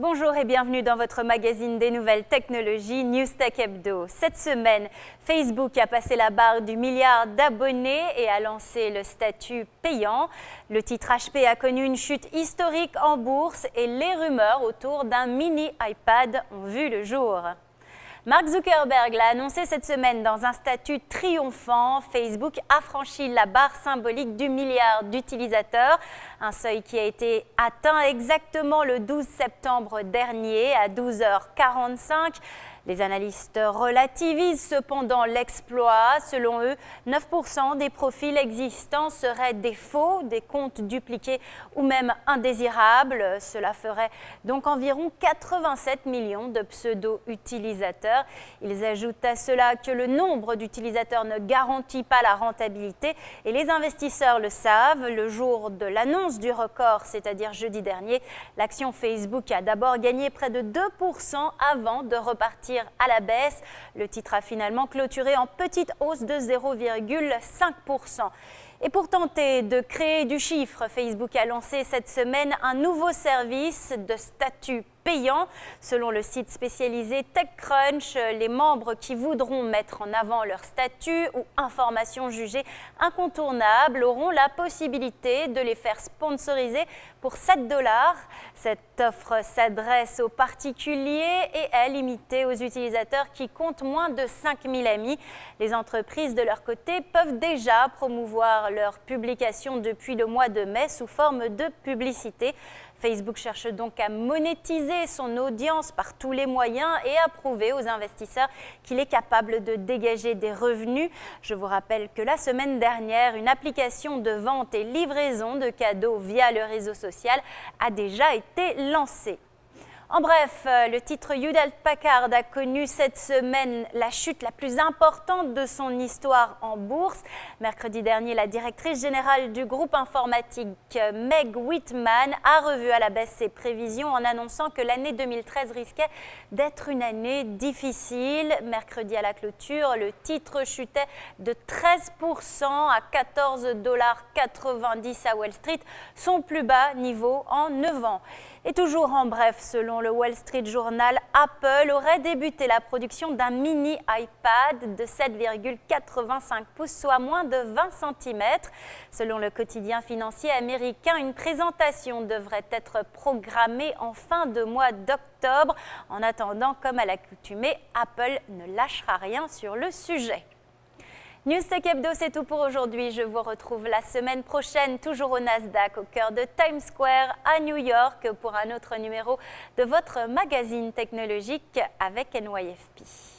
Bonjour et bienvenue dans votre magazine des nouvelles technologies Newstech Hebdo. Cette semaine, Facebook a passé la barre du milliard d'abonnés et a lancé le statut payant. Le titre HP a connu une chute historique en bourse et les rumeurs autour d'un mini iPad ont vu le jour. Mark Zuckerberg l'a annoncé cette semaine dans un statut triomphant. Facebook a franchi la barre symbolique du milliard d'utilisateurs, un seuil qui a été atteint exactement le 12 septembre dernier à 12h45. Les analystes relativisent cependant l'exploit. Selon eux, 9% des profils existants seraient des faux, des comptes dupliqués ou même indésirables. Cela ferait donc environ 87 millions de pseudo-utilisateurs. Ils ajoutent à cela que le nombre d'utilisateurs ne garantit pas la rentabilité et les investisseurs le savent. Le jour de l'annonce du record, c'est-à-dire jeudi dernier, l'action Facebook a d'abord gagné près de 2% avant de repartir à la baisse. Le titre a finalement clôturé en petite hausse de 0,5%. Et pour tenter de créer du chiffre, Facebook a lancé cette semaine un nouveau service de statut payant. Selon le site spécialisé TechCrunch, les membres qui voudront mettre en avant leur statut ou informations jugées incontournables auront la possibilité de les faire sponsoriser pour 7 $. Cette offre s'adresse aux particuliers et est limitée aux utilisateurs qui comptent moins de 5000 amis. Les entreprises, de leur côté, peuvent déjà promouvoir leurs publications depuis le mois de mai sous forme de publicité. Facebook cherche donc à monétiser son audience par tous les moyens et à prouver aux investisseurs qu'il est capable de dégager des revenus. Je vous rappelle que la semaine dernière, une application de vente et livraison de cadeaux via le réseau social a déjà été lancée. En bref, le titre Hewlett-Packard a connu cette semaine la chute la plus importante de son histoire en bourse. Mercredi dernier, la directrice générale du groupe informatique, Meg Whitman, a revu à la baisse ses prévisions en annonçant que l'année 2013 risquait d'être une année difficile. Mercredi à la clôture, le titre chutait de 13% à 14,90 $ à Wall Street, son plus bas niveau en 9 ans. Et toujours en bref, selon le Wall Street Journal, Apple aurait débuté la production d'un mini iPad de 7,85 pouces, soit moins de 20 cm. Selon le quotidien financier américain, une présentation devrait être programmée en fin de mois d'octobre. En attendant, comme à l'accoutumée, Apple ne lâchera rien sur le sujet. Newstech Hebdo, c'est tout pour aujourd'hui. Je vous retrouve la semaine prochaine, toujours au Nasdaq, au cœur de Times Square, à New York, pour un autre numéro de votre magazine technologique avec NYFP.